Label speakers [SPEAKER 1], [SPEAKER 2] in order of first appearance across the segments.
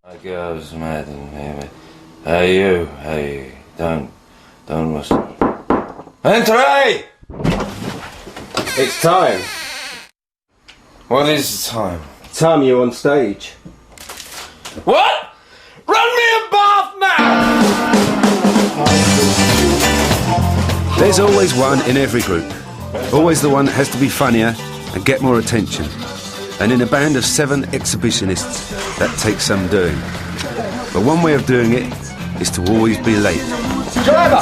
[SPEAKER 1] My girl's mad and hear me. Hey, don't listen. Entree!
[SPEAKER 2] It's time.
[SPEAKER 1] What is the time?
[SPEAKER 2] Time you're on stage.
[SPEAKER 1] What? Run me a bath now!
[SPEAKER 3] There's always one in every group. Always the one that has to be funnier and get more attention. And in a band of 7 exhibitionists, that takes some doing. But one way of doing it is to always be late.
[SPEAKER 2] Driver!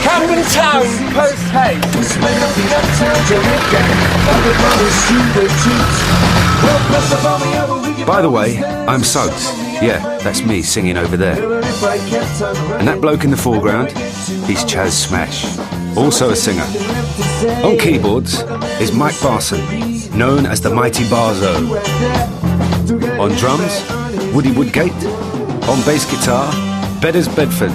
[SPEAKER 2] Camden Town, post haste.
[SPEAKER 3] By the way, I'm Suggs. Yeah, that's me singing over there. And that bloke in the foreground, he's Chaz Smash, also a singer. On keyboards is Mike Barson, known as the Mighty Barzo. On drums, Woody Woodgate. On bass guitar, Bedders Bedford.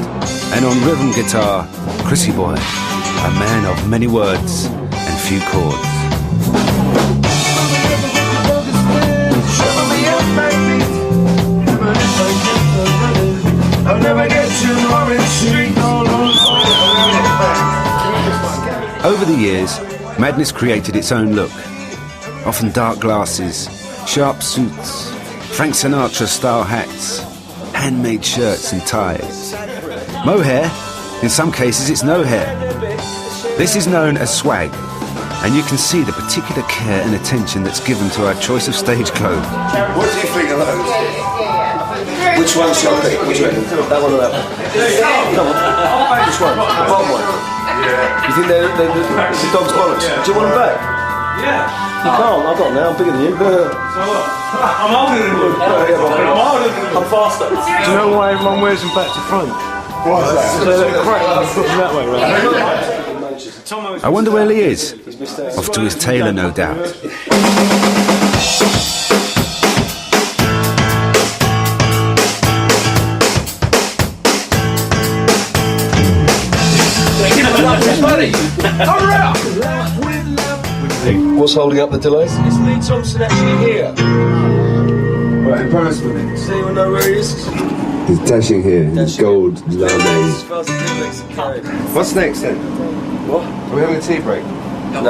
[SPEAKER 3] And on rhythm guitar, Chrissy Boy, a man of many words and few chords. Over the years, Madness created its own look. Often dark glasses, sharp suits, Frank Sinatra-style hats, handmade shirts and ties. Mohair, in some cases it's no hair. This is known as swag, and you can see the particular care and attention that's given to our choice of stage clothes.
[SPEAKER 4] What do you think of those? Which one shall I pick? Which one? That one or that one? Come on. Which one? The bottom one? Yeah. You think they're the dog's bollocks? Yeah. Do you want them back?
[SPEAKER 5] Yeah.
[SPEAKER 4] You can't, I've got them now, I'm bigger than you.
[SPEAKER 5] So what? I'm older than you. I'm faster.
[SPEAKER 6] Do you know why everyone wears them back to front?
[SPEAKER 4] Why is that?
[SPEAKER 6] So they look crap when you put them that way round.
[SPEAKER 3] I wonder where Lee is. Off to his tailor, no doubt.
[SPEAKER 4] What's holding up the delays? Is Lee Thompson actually here?
[SPEAKER 7] Right, embarrassment.
[SPEAKER 4] Does anyone know where he is?
[SPEAKER 7] He's dashing here. He's gold lame. What's next then?
[SPEAKER 4] What?
[SPEAKER 7] Are we having a tea break?
[SPEAKER 5] No.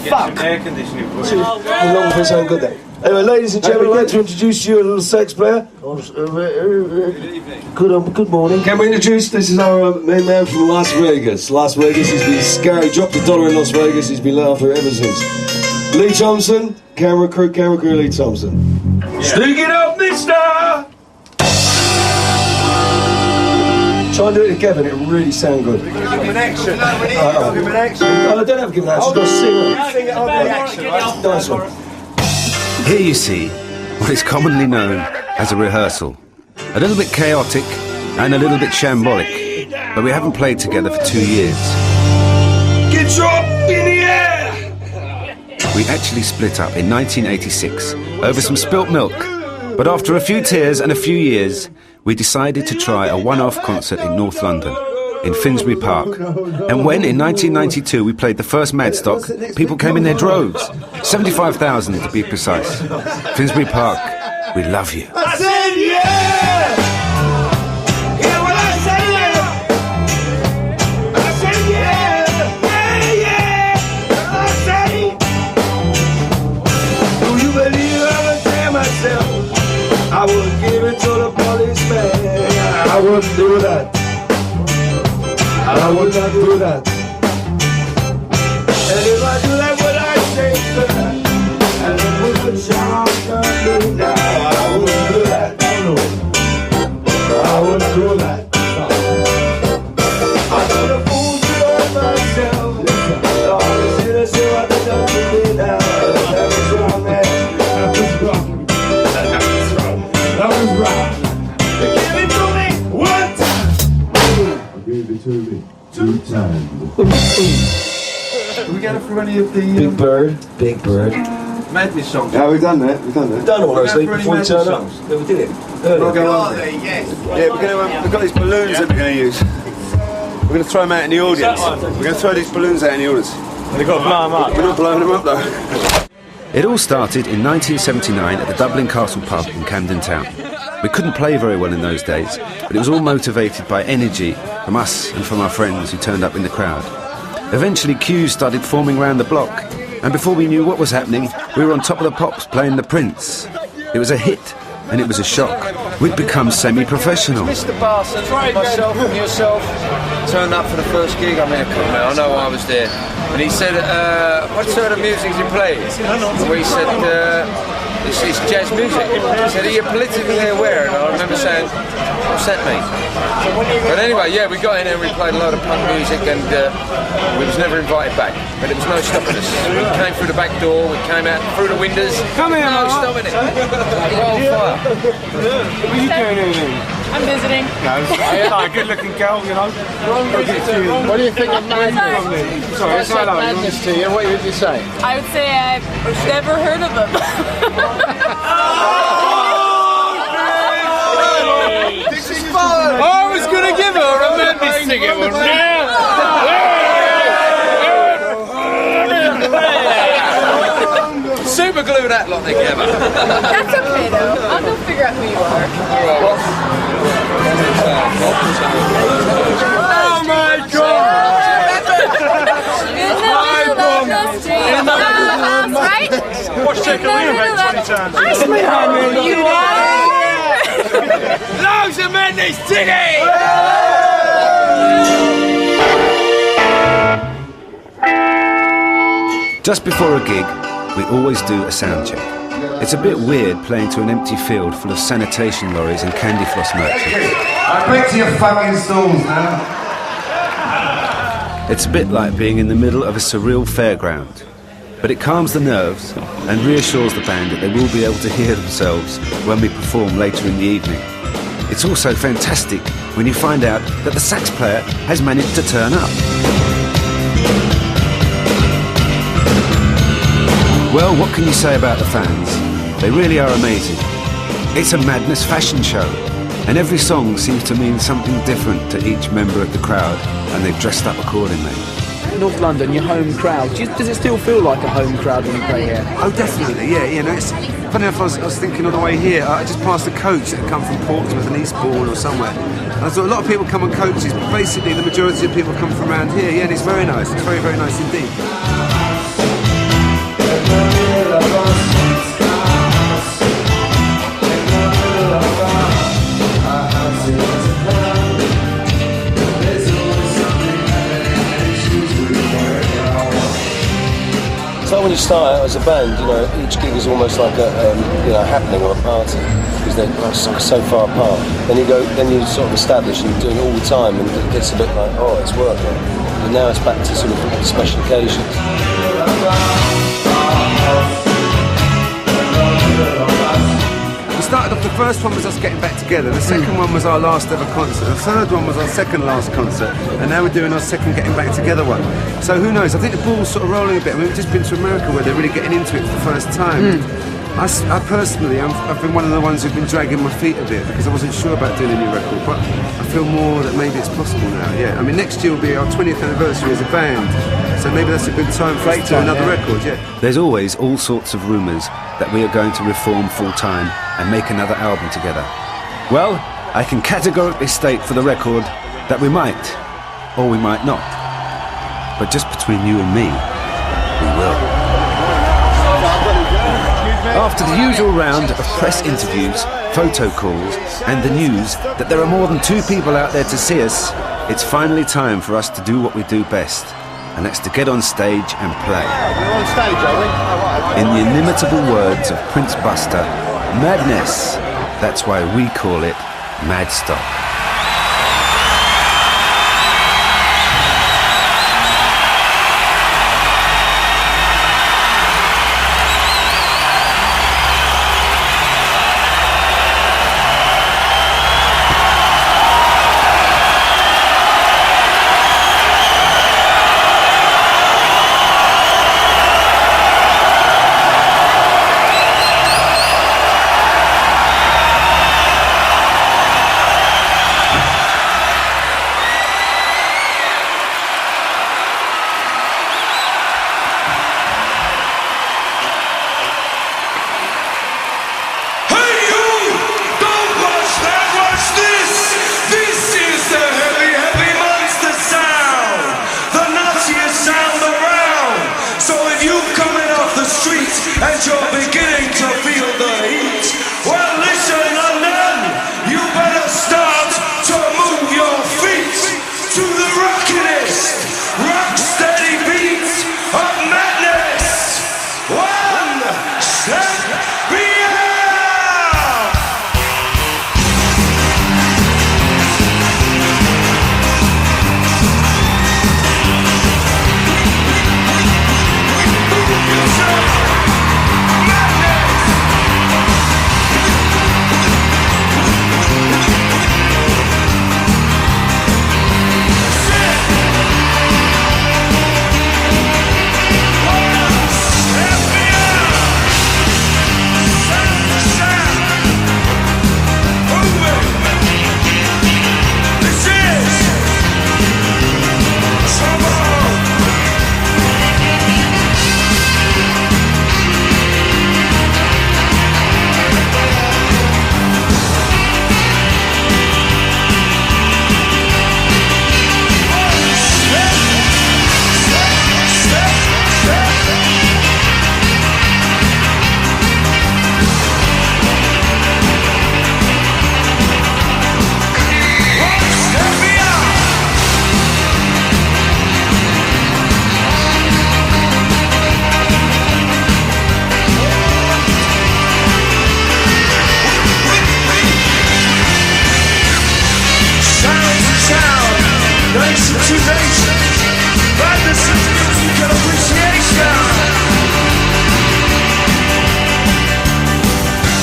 [SPEAKER 5] Fuck! Air conditioning for you.
[SPEAKER 4] The long for his own good then. Anyway, ladies and gentlemen, I'd like to introduce you a little sax player. Good morning. Can we introduce, this is our main man from Las Vegas. Las Vegas, he's been scary, dropped $1 in Las Vegas, he's been laughing ever since. Lee Thompson, camera crew, Lee Thompson. Yeah. Stick it up, mister! Try and do it together, it'll really sound good.
[SPEAKER 7] We're going to give him an action. Give him an action.
[SPEAKER 4] No, I don't have to give an action, you've got to sing it.
[SPEAKER 7] Sing it on the action, right?
[SPEAKER 4] Nice one.
[SPEAKER 3] Here you see what is commonly known as a rehearsal. A little bit chaotic and a little bit shambolic, but we haven't played together for 2 years.
[SPEAKER 4] Get your up in the air!
[SPEAKER 3] We actually split up in 1986 over some spilt milk, but after a few tears and a few years, we decided to try a one-off concert in North London, in Finsbury Park. And when in 1992 we played the first MadStock, people came in their droves. 75,000 to be precise. Finsbury Park, we love you.
[SPEAKER 4] I said yeah! Yeah, what I said yeah! I said yeah! Yeah! I said do you believe I would tell myself I would give it to the policeman? I wouldn't do that. I would not do that. And if I do that, would I say that? And if we would shout me now, I wouldn't do that. I wouldn't do that. I could have fooled you on myself. All this innocent, what they done to me now. That was wrong, man. That was wrong. That was wrong. Give it to me one time.
[SPEAKER 7] Give it to me 2 times. Are we going through any of the...
[SPEAKER 4] Big Bird.
[SPEAKER 5] Madness songs.
[SPEAKER 7] Yeah, we've done that. We've done all those
[SPEAKER 4] before you turn up. Yeah, we did it.
[SPEAKER 7] We'll go on. Yeah, we've got these balloons that we're going to use. We're going to throw them out in the audience. We're going to throw these balloons out in the audience.
[SPEAKER 5] They've got to blow them up.
[SPEAKER 7] We're not blowing them up though.
[SPEAKER 3] It all started in 1979 at the Dublin Castle pub in Camden Town. We couldn't play very well in those days, but it was all motivated by energy from us and from our friends who turned up in the crowd. Eventually queues started forming round the block, and before we knew what was happening, we were on top of the pops playing the Prince. It was a hit, and it was a shock. We'd become semi-professional.
[SPEAKER 1] Mr. Barson, myself and yourself turned up for the first gig. I mean, I know I was there. And he said, what sort of music do you play? And we said, it's jazz music. He said, are you politically aware? And I remember saying, what's that mean? But anyway, yeah, we got in there and we played a lot of punk music, and we was never invited back. But there was no stopping us. We came through the back door, we came out through the windows.
[SPEAKER 6] Come here,
[SPEAKER 1] no stopping it. Wildfire.
[SPEAKER 6] What are you doing here then?
[SPEAKER 8] I'm visiting.
[SPEAKER 6] No, a good-looking girl, you know.
[SPEAKER 9] What do you think of madness?
[SPEAKER 6] Sorry,
[SPEAKER 9] What's madness to you? What would you say?
[SPEAKER 8] I would say I've never heard of them.
[SPEAKER 1] I was going to give her a madness ticket, wasn't I? Super glue that lot together.
[SPEAKER 8] That's okay though. I'll go figure out who you are.
[SPEAKER 1] Oh my
[SPEAKER 8] God! Right?
[SPEAKER 6] Watch Take a Leave next 20 times.
[SPEAKER 8] I smell who you are!
[SPEAKER 1] Loads of madness tickets!
[SPEAKER 3] Just before a gig, we always do a sound check. It's a bit weird playing to an empty field full of sanitation lorries and candy floss merchants.
[SPEAKER 4] I break to your fucking stalls now.
[SPEAKER 3] It's a bit like being in the middle of a surreal fairground. But it calms the nerves and reassures the band that they will be able to hear themselves when we perform later in the evening. It's also fantastic when you find out that the sax player has managed to turn up. Well, what can you say about the fans? They really are amazing. It's a madness fashion show, and every song seems to mean something different to each member of the crowd, and they've dressed up accordingly.
[SPEAKER 10] North London, your home crowd. Does it still feel like a home crowd when you play here?
[SPEAKER 11] Oh, definitely, yeah. You know, it's funny enough. I was thinking on the way here. I just passed a coach that had come from Portsmouth and Eastbourne or somewhere. And I thought a lot of people come on coaches, but basically the majority of people come from around here. Yeah, and it's very nice. It's very, very nice indeed.
[SPEAKER 12] It's like when you start out as a band, you know, each gig is almost like a happening or a party, because they're so far apart. Then you sort of establish and you're doing it all the time, and it gets a bit like, oh, it's work. And now it's back to sort of special occasions.
[SPEAKER 11] We started off, the first one was us getting back together, the second one was our last ever concert, the third one was our second last concert, and now we're doing our second getting back together one. So who knows, I think the ball's sort of rolling a bit. I mean, we've just been to America where they're really getting into it for the first time. I personally, I've been one of the ones who've been dragging my feet a bit because I wasn't sure about doing a new record, but I feel more that maybe it's possible now, yeah. I mean, next year will be our 20th anniversary as a band, so maybe that's a good time for us to do another record, yeah.
[SPEAKER 3] There's always all sorts of rumours that we are going to reform full-time and make another album together. Well, I can categorically state for the record that we might, or we might not. But just between you and me, we will. After the usual round of press interviews, photo calls, and the news that there are more than 2 people out there to see us, it's finally time for us to do what we do best, and that's to get on stage and play.
[SPEAKER 9] We're on stage, are we?
[SPEAKER 3] In the inimitable words of Prince Buster, madness. That's why we call it MadStock.
[SPEAKER 4] situation. But this is musical appreciation.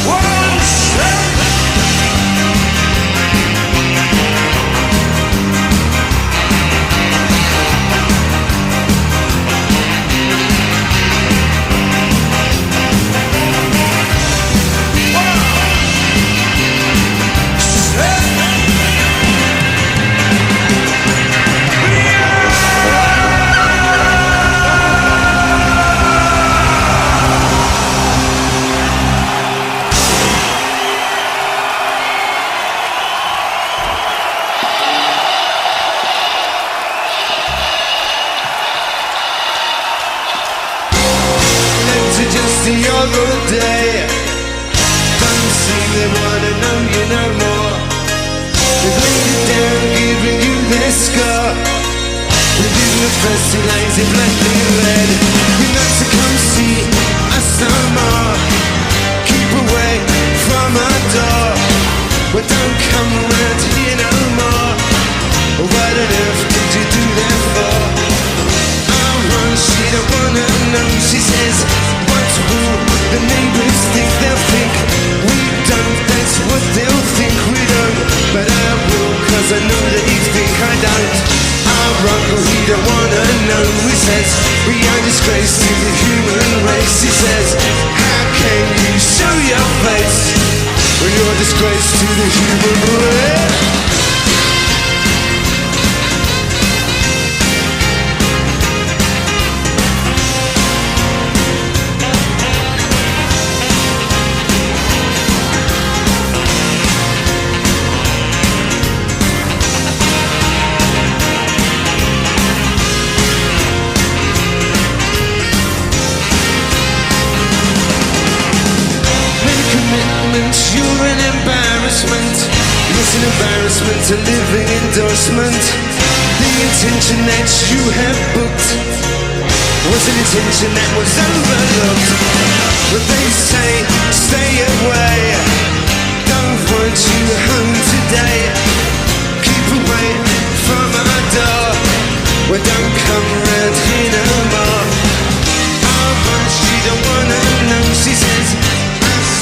[SPEAKER 4] One step. The other day, don't seem they wanna know you no more. They've laid it down, giving you their scar. Within the first 2 lines, they've left me red. You're not to come see us no more. Keep away from our door. Well, don't come around here no more. What on earth did you do that for? Oh, she don't wanna know, she says. The neighbors think they'll think we don't, that's what they'll think we don't. But I will, cause I know that you think I don't. Our uncle, he don't wanna know. He says, we are disgrace to the human race. He says, how can you show your face when you're a disgrace to the human race? You're an embarrassment. It's an embarrassment, a living endorsement. The intention that you have booked was an intention that was overlooked. But they say, stay away. Don't want you home today. Keep away from our door. Well, don't come round here no more. Oh, she don't wanna know, she says.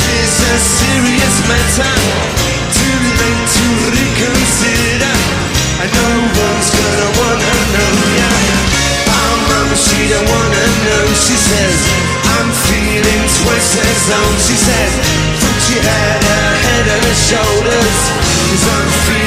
[SPEAKER 4] It's a serious matter, too late to reconsider. And no one's gonna wanna know, yeah. Our mama, she don't wanna know. She says, I'm feeling twice as old. She said, thought you had a head and a shoulders, 'cause I'm feeling